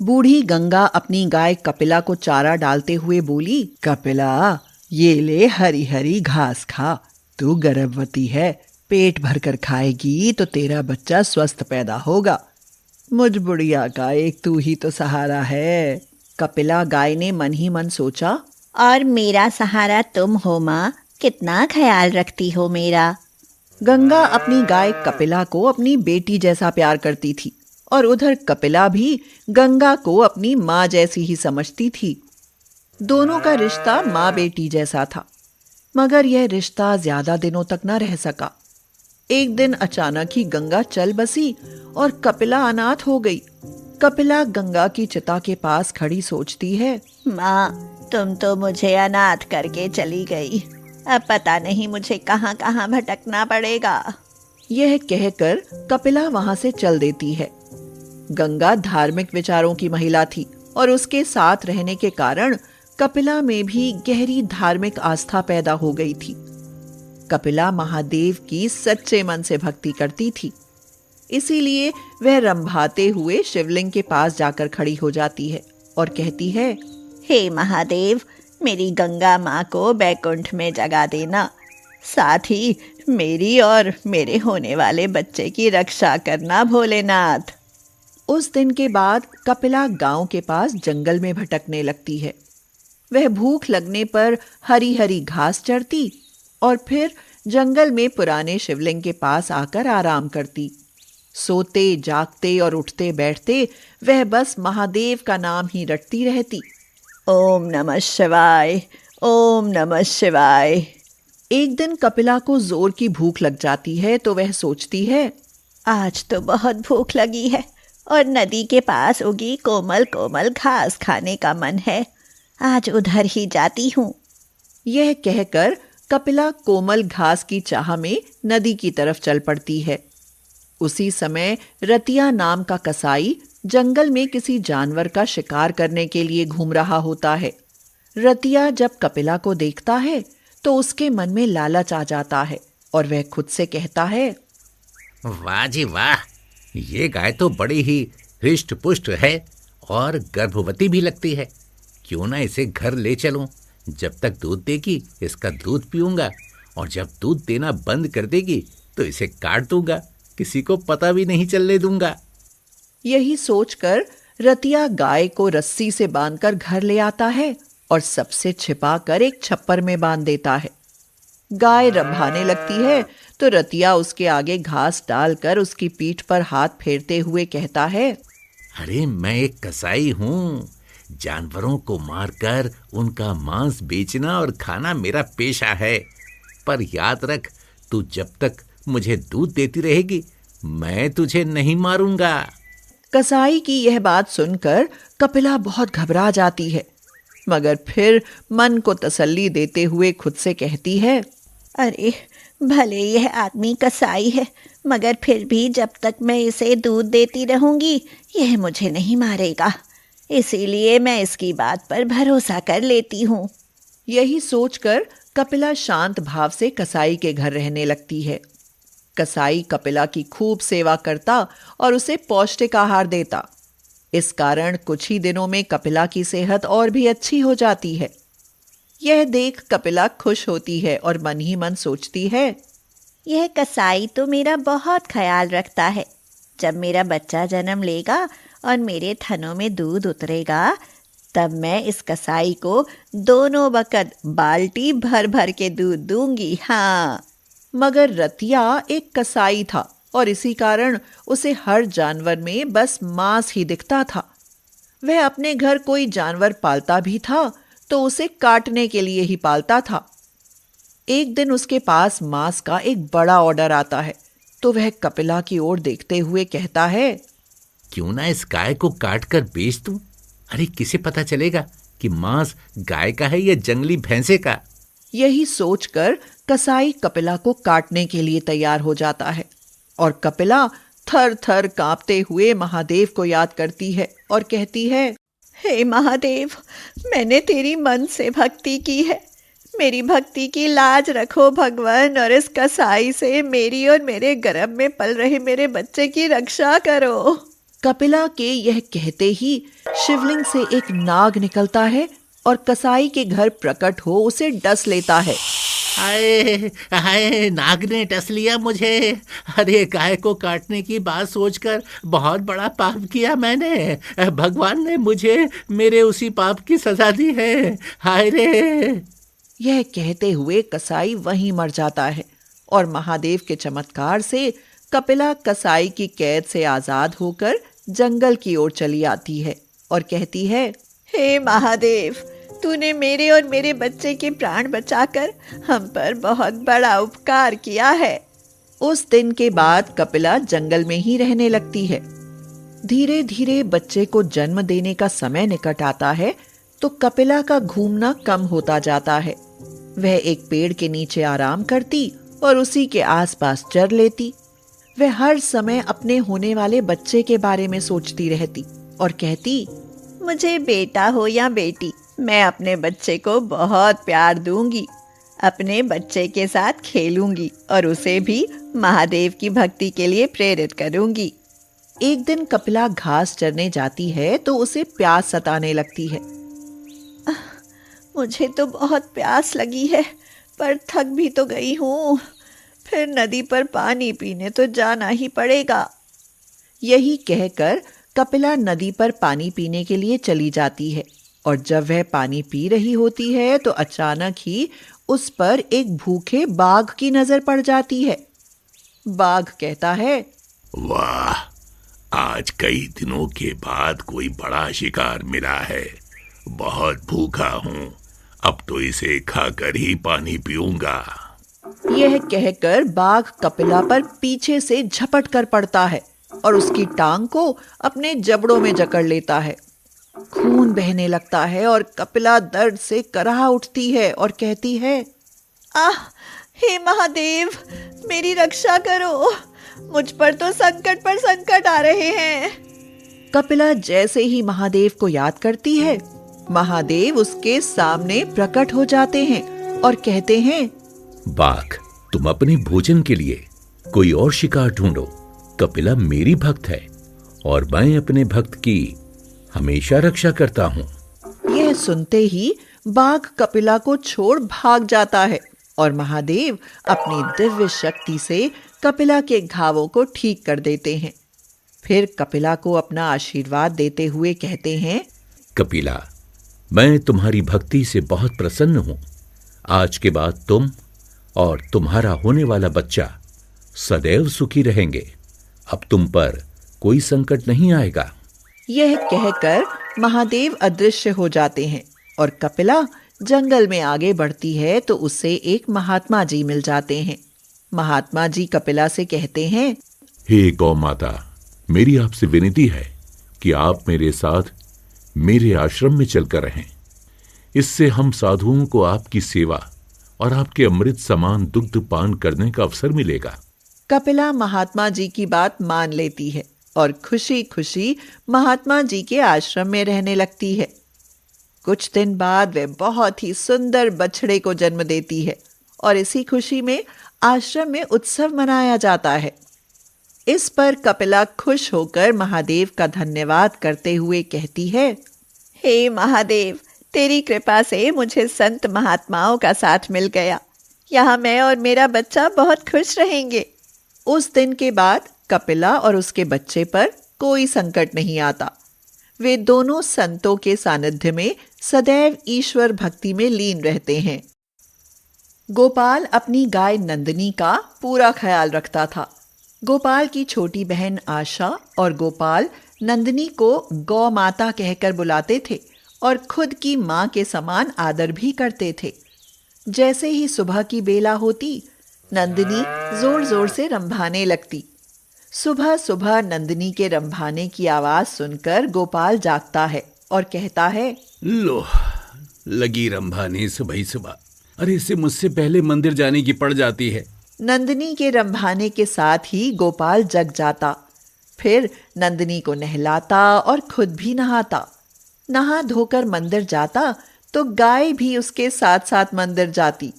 बूढ़ी गंगा अपनी गाय कपिला को चारा डालते हुए बोली, कपिला, ये ले हरी हरी घास खा। तू गर्भवती है, पेट भरकर खाएगी तो तेरा बच्चा स्वस्थ पैदा होगा। मुझ बुढ़िया का एक तू ही तो सहारा है। कपिला गाय ने मन ही मन सोचा, और मेरा सहारा तुम हो माँ, कितना ख्याल रखती हो मेरा। गंगा अपनी गाय कपिला को अपनी बेटी जैसा प्यार करती थी और उधर कपिला भी गंगा को अपनी माँ जैसी ही समझती थी। दोनों का रिश्ता माँ बेटी जैसा था, मगर यह रिश्ता ज्यादा दिनों तक न रह सका। एक दिन अचानक ही गंगा चल बसी और कपिला अनाथ हो गई। कपिला गंगा की चिता के पास खड़ी सोचती है, माँ, तुम तो मुझे अनाथ करके चली गई। अब पता नहीं मुझे कहाँ कहाँ भटकना पड़ेगा। यह कहकर कपिला वहां से चल देती है। गंगा धार्मिक विचारों की महिला थी और उसके साथ रहने के कारण कपिला में भी गहरी धार्मिक आस्था पैदा हो गई थी। कपिला महादेव की सच्चे मन से भक्ति करती थी, इसीलिए वह रंभाते हुए शिवलिंग के पास जाकर खड़ी हो जाती है और कहती है, हे महादेव, मेरी गंगा माँ को बैकुंठ में जगा देना, साथ ही मेरी और मेरे होने वाले बच्चे की रक्षा करना भोलेनाथ। उस दिन के बाद कपिला गांव के पास जंगल में भटकने लगती है। वह भूख लगने पर हरी हरी घास चरती और फिर जंगल में पुराने शिवलिंग के पास आकर आराम करती। सोते जागते और उठते बैठते वह बस महादेव का नाम ही रटती रहती। ओम नमः शिवाय, ओम नमः शिवाय। एक दिन कपिला को जोर की भूख लग जाती है तो वह सोचती है, आज तो बहुत भूख लगी है और नदी के पास उगी कोमल कोमल घास खाने का मन है। आज उधर ही जाती हूँ। यह कहकर कपिला कोमल घास की चाह में नदी की तरफ चल पड़ती है। उसी समय रतिया नाम का कसाई जंगल में किसी जानवर का शिकार करने के लिए घूम रहा होता है। रतिया जब कपिला को देखता है तो उसके मन में लालच आ जाता है और वह खुद से कहता है, वाह जी वाह, ये गाय तो बड़ी ही हृष्ट पुष्ट है और गर्भवती भी लगती है। क्यों ना इसे घर ले चलूं। जब तक दूध देगी इसका दूध पीऊंगा और जब दूध देना बंद कर देगी तो इसे काट दूंगा, किसी को पता भी नहीं चलने दूंगा। यही सोचकर रतिया गाय को रस्सी से बांधकर घर ले आता है और सबसे छिपाकर एक छप्पर में बांध देता है। गाय रंभाने लगती है तो रतिया उसके आगे घास डालकर उसकी पीठ पर हाथ फेरते हुए कहता है, अरे मैं एक कसाई हूँ, जानवरों को मारकर उनका मांस बेचना और खाना मेरा पेशा है। पर याद रख, तू जब तक मुझे दूध देती रहेगी मैं तुझे नहीं मारूंगा। कसाई की यह बात सुनकर कपिला बहुत घबरा जाती है, मगर फिर मन को तसल्ली देते हुए खुद से कहती है, अरे भले यह आदमी कसाई है, मगर फिर भी जब तक मैं इसे दूध देती रहूंगी यह मुझे नहीं मारेगा, इसीलिए मैं इसकी बात पर भरोसा कर लेती हूँ। यही सोचकर कपिला शांत भाव से कसाई के घर रहने लगती है। कसाई कपिला की खूब सेवा करता और उसे पौष्टिक आहार देता। इस कारण कुछ ही दिनों में कपिला की सेहत और भी अच्छी हो जाती है। यह देख कपिला खुश होती है और मन ही मन सोचती है, यह कसाई तो मेरा बहुत ख्याल रखता है। जब मेरा बच्चा जन्म लेगा और मेरे थनों में दूध उतरेगा तब मैं इस कसाई को दोनों वक्त बाल्टी भर भर के दूध दूंगी। हाँ, मगर रतिया एक कसाई था और इसी कारण उसे हर जानवर में बस मांस ही दिखता था। वह अपने घर कोई जानवर पालता भी था तो उसे काटने के लिए ही पालता था। एक दिन उसके पास मांस का एक बड़ा ऑर्डर आता है तो वह कपिला की ओर देखते हुए कहता है, क्यों ना इस गाय को काट कर बेच दूं। अरे किसे पता चलेगा कि मांस गाय का है या जंगली भैंसे का। यही सोचकर कसाई कपिला को काटने के लिए तैयार हो जाता है और कपिला थर थर कांपते हुए महादेव को याद करती है और कहती है, हे महादेव, मैंने तेरी मन से भक्ति की है, मेरी भक्ति की लाज रखो भगवान, और इस कसाई से मेरी और मेरे गर्भ में पल रहे मेरे बच्चे की रक्षा करो। कपिला के यह कहते ही शिवलिंग से एक नाग निकलता है और कसाई के घर प्रकट हो उसे डस लेता है। हाय हाय, नाग ने डस लिया मुझे। अरे, गाय को काटने की बात सोचकर बहुत बड़ा पाप किया मैंने। भगवान ने मुझे मेरे उसी पाप की सजा दी है। हाय रे। यह कहते हुए कसाई वहीं मर जाता है और महादेव के चमत्कार से कपिला कसाई की कैद से आजाद होकर जंगल की ओर चली आती है और कहती है, हे महादेव, तूने मेरे और मेरे बच्चे के प्राण बचाकर हम पर बहुत बड़ा उपकार किया है। उस दिन के बाद कपिला जंगल में ही रहने लगती है। धीरे धीरे बच्चे को जन्म देने का समय निकट आता है तो कपिला का घूमना कम होता जाता है। वह एक पेड़ के नीचे आराम करती और उसी के आसपास चर लेती। वह हर समय अपने होने वाले बच्चे के बारे में सोचती रहती और कहती, मुझे बेटा हो या बेटी, मैं अपने बच्चे को बहुत प्यार दूंगी। अपने बच्चे के साथ खेलूंगी और उसे भी महादेव की भक्ति के लिए प्रेरित करूंगी। एक दिन कपिला घास चरने जाती है तो उसे प्यास सताने लगती है। मुझे तो बहुत प्यास लगी है, पर थक भी तो गई हूँ। फिर नदी पर पानी पीने तो जाना ही पड़ेगा। यही कहकर कपिला नदी पर पानी पीने के लिए चली जाती है और जब वह पानी पी रही होती है तो अचानक ही उस पर एक भूखे बाघ की नजर पड़ जाती है। बाघ कहता है, वाह, आज कई दिनों के बाद कोई बड़ा शिकार मिला है। बहुत भूखा हूँ, अब तो इसे खाकर ही पानी पीऊंगा। यह कहकर बाघ कपिला पर पीछे से झपट कर पड़ता है और उसकी टांग को अपने जबड़ों में जकड़ लेता है। खून बहने लगता है और कपिला दर्द से कराह उठती है और कहती है, आह, हे महादेव, मेरी रक्षा करो। मुझ पर तो संकट पर संकट आ रहे हैं। कपिला जैसे ही महादेव को याद करती है, महादेव उसके सामने प्रकट हो जाते हैं और कहते हैं, बाघ, तुम अपने भोजन के लिए कोई और शिकार ढूंढो। कपिला मेरी भक्त है और मैं अपने भक्त की हमेशा रक्षा करता हूँ। यह सुनते ही बाघ कपिला को छोड़ भाग जाता है और महादेव अपनी दिव्य शक्ति से कपिला के घावों को ठीक कर देते हैं। फिर कपिला को अपना आशीर्वाद देते हुए कहते हैं, कपिला, मैं तुम्हारी भक्ति से बहुत प्रसन्न हूँ। आज के बाद तुम और तुम्हारा होने वाला बच्चा सदैव सुखी रहेंगे। अब तुम पर कोई संकट नहीं आएगा। यह कहकर महादेव अदृश्य हो जाते हैं और कपिला जंगल में आगे बढ़ती है तो उसे एक महात्मा जी मिल जाते हैं। महात्मा जी कपिला से कहते हैं, हे गौ माता, मेरी आपसे विनती है कि आप मेरे साथ मेरे आश्रम में चलकर रहें। इससे हम साधुओं को आपकी सेवा और आपके अमृत समान दुग्ध पान करने का अवसर मिलेगा। कपिला महात्मा जी की बात मान लेती है और खुशी खुशी महात्मा जी के आश्रम में रहने लगती है। कुछ दिन बाद वह बहुत ही सुंदर बछड़े को जन्म देती है और इसी खुशी में आश्रम में उत्सव मनाया जाता है। इस पर कपिला खुश होकर महादेव का धन्यवाद करते हुए कहती है, हे महादेव, तेरी कृपा से मुझे संत महात्माओं का साथ मिल गया। यहाँ मैं और मेरा बच्चा बहुत खुश रहेंगे। उस दिन के बाद कपिला और उसके बच्चे पर कोई संकट नहीं आता। वे दोनों संतों के सानिध्य में सदैव ईश्वर भक्ति में लीन रहते हैं। गोपाल अपनी गाय नंदिनी का पूरा ख्याल रखता था। गोपाल की छोटी बहन आशा और गोपाल नंदिनी को गौ माता कहकर बुलाते थे और खुद की मां के समान आदर भी करते थे। जैसे ही सुबह की बेला होती, नंदिनी जोर जोर से रंभाने लगती। सुबह सुबह नंदिनी के रंभाने की आवाज सुनकर गोपाल जागता है और कहता है, लो, लगी रंभाने सुबह सुबह। अरे, इसे मुझसे पहले मंदिर जाने की पड़ जाती है। नंदिनी के रंभाने के साथ ही गोपाल जग जाता। फिर नंदिनी को नहलाता और खुद भी नहाता। नहा धोकर मंदिर जाता तो गाय भी उसके साथ साथ मंदिर जाती।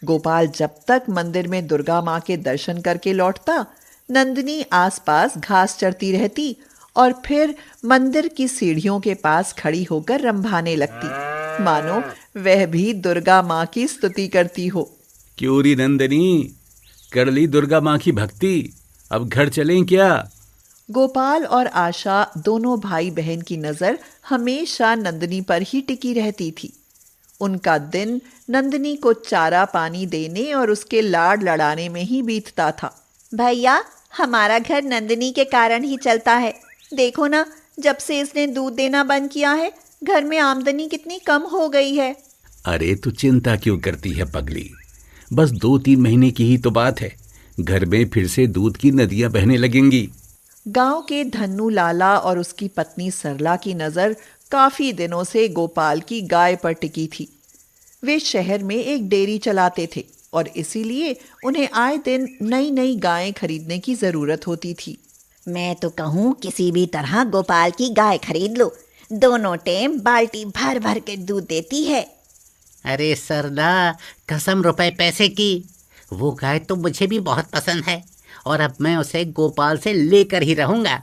गोपाल जब तक मंदिर में दुर्गा माँ के दर्शन करके लौटता, नंदिनी आसपास घास चरती रहती और फिर मंदिर की सीढ़ियों के पास खड़ी होकर रंभाने लगती, मानो वह भी दुर्गा माँ की स्तुति करती हो। क्यों री नंदनी, कर ली दुर्गा माँ की भक्ति, अब घर चलें क्या? गोपाल और आशा दोनों भाई बहन की नजर हमेशा नंदनी पर ही टिकी रहती थी। उनका दिन नंदनी को चारा पानी देने और उसके लाड लड़ाने में ही बीतता था। भैया, हमारा घर नंदिनी के कारण ही चलता है। देखो ना, जब से इसने दूध देना बंद किया है, घर में आमदनी कितनी कम हो गई है। अरे तू चिंता क्यों करती है पगली, बस 2-3 महीने की ही तो बात है, घर में फिर से दूध की नदियां बहने लगेंगी। गांव के धन्नू लाला और उसकी पत्नी सरला की नजर काफी दिनों से गोपाल की गाय पर टिकी थी। वे शहर में एक डेयरी चलाते थे और इसीलिए उन्हें आए दिन नई नई गायें खरीदने की जरूरत होती थी। मैं तो कहूँ किसी भी तरह गोपाल की गाय खरीद लो, दोनों टाइम बाल्टी भर भर के दूध देती है। अरे सरला, कसम रुपए पैसे की, वो गाय तो मुझे भी बहुत पसंद है और अब मैं उसे गोपाल से लेकर ही रहूंगा।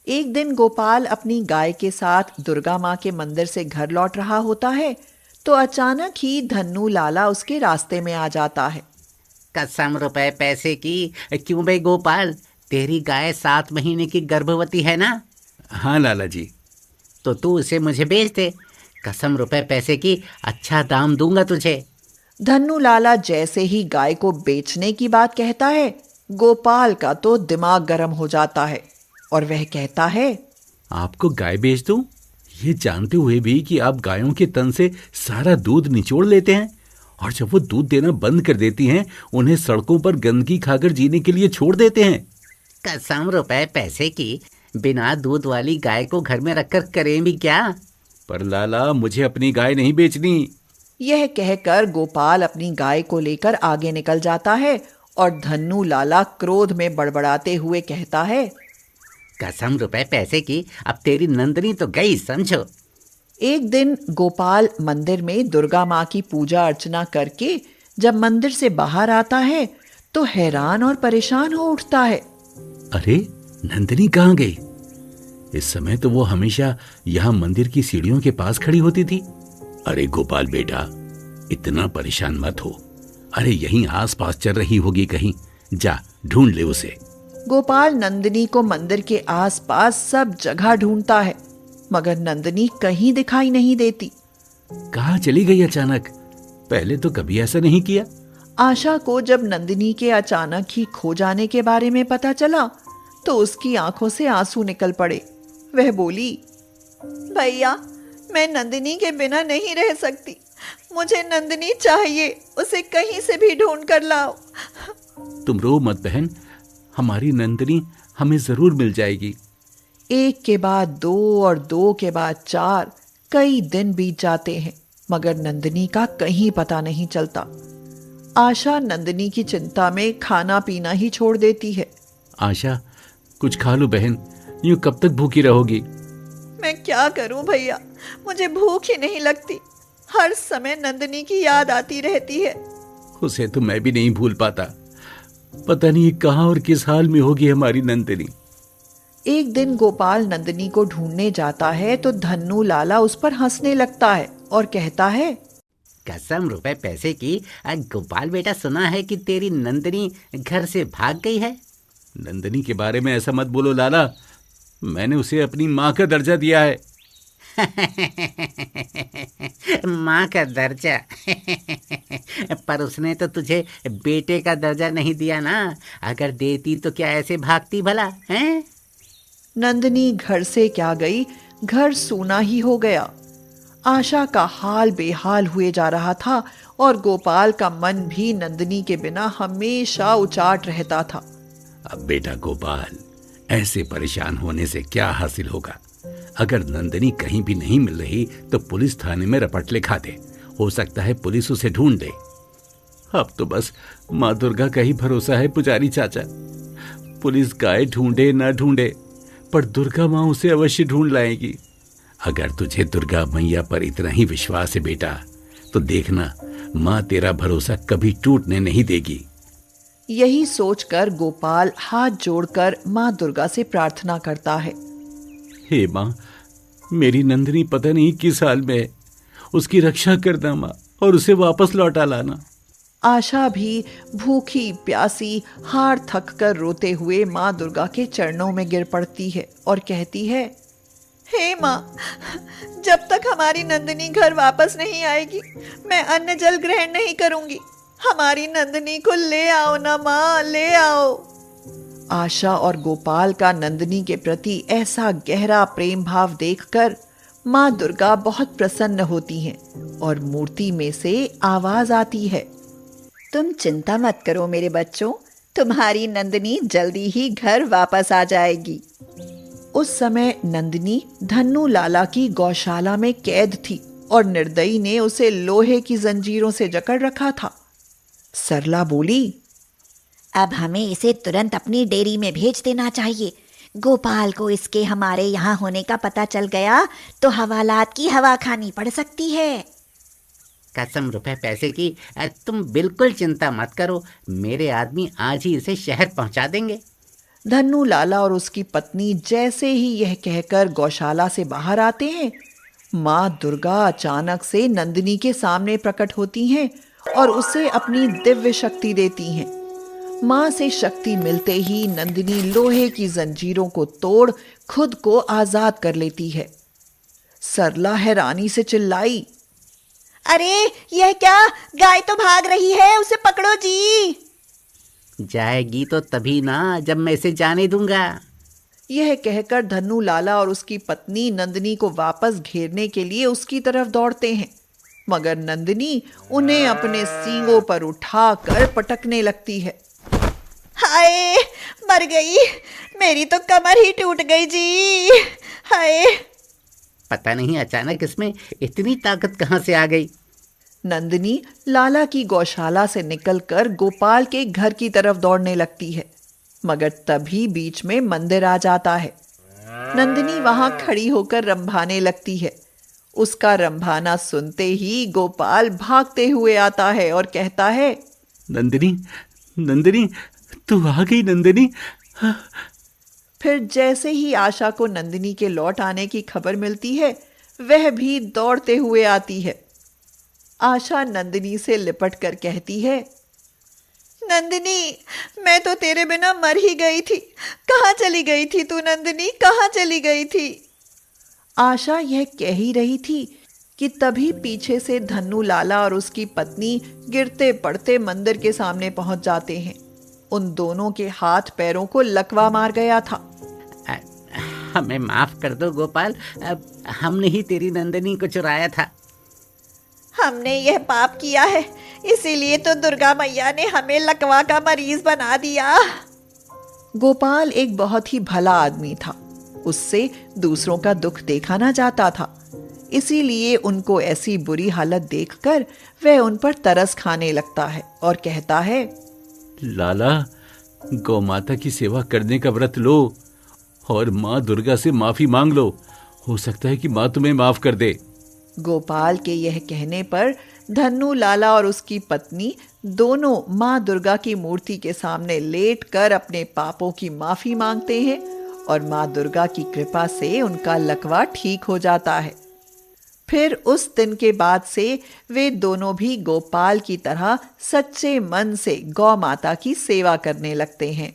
एक दिन गोपाल अपनी गाय के साथ दुर्गा माँ के मंदिर से घर लौट रहा होता है तो अचानक ही धन्नू लाला उसके रास्ते में आ जाता है। कसम रुपए पैसे की, क्यों बे गोपाल, तेरी गाय 7 महीने की गर्भवती है ना? हाँ लाला जी। तो तू उसे मुझे बेच दे, कसम रुपए पैसे की, अच्छा दाम दूंगा तुझे। धन्नू लाला जैसे ही गाय को बेचने की बात कहता है, गोपाल का तो दिमाग गर्म हो जाता है और वह कहता है, आपको गाय बेच दूं, ये जानते हुए भी कि आप गायों के तन से सारा दूध निचोड़ लेते हैं और जब वो दूध देना बंद कर देती हैं, उन्हें सड़कों पर गंदगी खाकर जीने के लिए छोड़ देते हैं। कसम रुपए पैसे की, बिना दूध वाली गाय को घर में रखकर करें भी क्या? पर लाला, मुझे अपनी गाय नहीं बेचनी। यह कहकर गोपाल अपनी गाय को लेकर आगे निकल जाता है और धन्नू लाला क्रोध में बड़बड़ाते हुए कहता है, कसम रुपए पैसे की, अब तेरी नंदनी तो गई समझो। एक दिन गोपाल मंदिर में दुर्गा माँ की पूजा अर्चना करके जब मंदिर से बाहर आता है तो हैरान और परेशान हो उठता है। अरे नंदनी कहाँ गई? इस समय तो वो हमेशा यहाँ मंदिर की सीढ़ियों के पास खड़ी होती थी। अरे गोपाल बेटा, इतना परेशान मत हो, अरे यहीं आसपास चल रही होगी कहीं, जा ढूंढ ले उसे। गोपाल नंदिनी को मंदिर के आसपास सब जगह ढूंढता है मगर नंदिनी कहीं दिखाई नहीं देती। कहाँ चली गई अचानक? पहले तो कभी ऐसा नहीं किया। आशा को जब नंदिनी के अचानक ही खो जाने के बारे में पता चला तो उसकी आंखों से आंसू निकल पड़े। वह बोली, भैया, मैं नंदिनी के बिना नहीं रह सकती, मुझे नंदिनी चाहिए, उसे कहीं से भी ढूंढ कर लाओ। तुम रो मत बहन, हमारी नंदिनी हमें जरूर मिल जाएगी। एक के बाद 2 और 2 के बाद 4 कई दिन बीत जाते हैं मगर नंदिनी का कहीं पता नहीं चलता। आशा नंदिनी की चिंता में खाना पीना ही छोड़ देती है। आशा, कुछ खा लो बहन, यूं कब तक भूखी रहोगी? मैं क्या करूं भैया, मुझे भूख ही नहीं लगती, हर समय नंदिनी की याद आती रहती है। उसे तो मैं भी नहीं भूल पाता, पता नहीं कहाँ और किस हाल में होगी हमारी नंदिनी। एक दिन गोपाल नंदिनी को ढूंढने जाता है तो धन्नू लाला उस पर हंसने लगता है और कहता है, कसम रुपए पैसे की, गोपाल बेटा, सुना है कि तेरी नंदिनी घर से भाग गई है। नंदिनी के बारे में ऐसा मत बोलो लाला, मैंने उसे अपनी माँ का दर्जा दिया है। माँ का दर्जा? पर उसने तो तुझे बेटे का दर्जा नहीं दिया ना, अगर देती तो क्या ऐसे भागती भला हैं? नंदिनी घर से क्या गई, घर सूना ही हो गया। आशा का हाल बेहाल हुए जा रहा था और गोपाल का मन भी नंदिनी के बिना हमेशा उचाट रहता था। अब बेटा गोपाल, ऐसे परेशान होने से क्या हासिल होगा? अगर नंदिनी कहीं भी नहीं मिल रही तो पुलिस थाने में रपट लिखा दे, हो सकता है पुलिस उसे ढूंढ ले। अब तो बस माँ दुर्गा का ही भरोसा है पुजारी चाचा। पुलिस गाय ढूंढे ना ढूंढे, पर दुर्गा माँ उसे अवश्य ढूंढ लाएगी। अगर तुझे दुर्गा मैया पर इतना ही विश्वास है बेटा, तो देखना माँ तेरा भरोसा कभी टूटने नहीं देगी। यही सोचकर गोपाल हाथ जोड़कर माँ दुर्गा से प्रार्थना करता है। हे माँ, मेरी नंदिनी पता नहीं किस हाल में है। उसकी रक्षा करना माँ, और उसे वापस लौटा लाना। आशा भी भूखी प्यासी हार थक कर रोते हुए माँ दुर्गा के चरणों में गिर पड़ती है और कहती है, हे माँ, जब तक हमारी नंदिनी घर वापस नहीं आएगी मैं अन्न जल ग्रहण नहीं करूंगी। हमारी नंदिनी को ले आओ ना माँ, ले आओ। आशा और गोपाल का नंदिनी के प्रति ऐसा गहरा प्रेम भाव देखकर माँ दुर्गा बहुत प्रसन्न होती हैं और मूर्ति में से आवाज आती है, तुम चिंता मत करो मेरे बच्चों, तुम्हारी नंदिनी जल्दी ही घर वापस आ जाएगी। उस समय नंदिनी धन्नू लाला की गौशाला में कैद थी और निर्दयी ने उसे लोहे की जंजीरों से जकड़ रखा था। सरला बोली, अब हमें इसे तुरंत अपनी डेयरी में भेज देना चाहिए। गोपाल को इसके हमारे यहाँ होने का पता चल गया तो हवालात की हवा खानी पड़ सकती है। कसम रुपए पैसे की, तुम बिल्कुल चिंता मत करो, मेरे आदमी आज ही इसे शहर पहुंचा देंगे। धन्नू लाला और उसकी पत्नी जैसे ही यह कहकर गौशाला से बाहर आते हैं, माँ दुर्गा अचानक से नंदिनी के सामने प्रकट होती हैं और उसे अपनी दिव्य शक्ति देती हैं। माँ से शक्ति मिलते ही नंदिनी लोहे की जंजीरों को तोड़ खुद को आजाद कर लेती है। सरला हैरानी से चिल्लाई, अरे यह क्या, गाय तो भाग रही है, उसे पकड़ो जी। जाएगी तो तभी ना जब मैं इसे जाने दूंगा। यह कहकर धन्नू लाला और उसकी पत्नी नंदिनी को वापस घेरने के लिए उसकी तरफ दौड़ते हैं, मगर नंदिनी उन्हें अपने सींगों पर उठाकर पटकने लगती है। हाय, मर गई, मेरी तो कमर ही टूट गई जी। हाय, पता नहीं अचानक इसमें इतनी ताकत कहाँ से आ गई। नंदिनी लाला की गौशाला से निकलकर गोपाल के घर की तरफ दौड़ने लगती है, मगर तभी बीच में मंदिर आ जाता है। नंदिनी वहां खड़ी होकर रंभाने लगती है। उसका रंभाना सुनते ही गोपाल भागते हुए आता है और कहता है, नंदिनी, नंदिनी, तू आ गई नंदिनी। फिर जैसे ही आशा को नंदिनी के लौट आने की खबर मिलती है, वह भी दौड़ते हुए आती है। आशा नंदिनी से लिपट कर कहती है, नंदिनी, मैं तो तेरे बिना मर ही गई थी। कहाँ चली गई थी तू नंदिनी, कहाँ चली गई थी? आशा यह कह ही रही थी कि तभी पीछे से धन्नू लाला और उसकी पत्नी गिरते पड़ते मंदिर के सामने पहुंच जाते हैं। उन दोनों के हाथ पैरों को लकवा मार गया था। हमें माफ कर दो गोपाल, हमने ही तेरी नंदिनी को चुराया था। हमने यह पाप किया है, इसीलिए तो दुर्गा मैया ने हमें लकवा का मरीज बना दिया। गोपाल एक बहुत ही भला आदमी था। उससे दूसरों का दुख देखा ना जाता था, इसीलिए उनको ऐसी बुरी हालत देखकर वह उन पर तरस खाने लगता है और कहता है, लाला, गौ माता की सेवा करने का व्रत लो और माँ दुर्गा से माफी मांग लो। हो सकता है कि माँ तुम्हें माफ कर दे। गोपाल के यह कहने पर धन्नू लाला और उसकी पत्नी दोनों माँ दुर्गा की मूर्ति के सामने लेटकर अपने पापों की माफी मांगते हैं और माँ दुर्गा की कृपा से उनका लकवा ठीक हो जाता है। फिर उस दिन के बाद से वे दोनों भी गोपाल की तरह सच्चे मन से गौ माता की सेवा करने लगते हैं।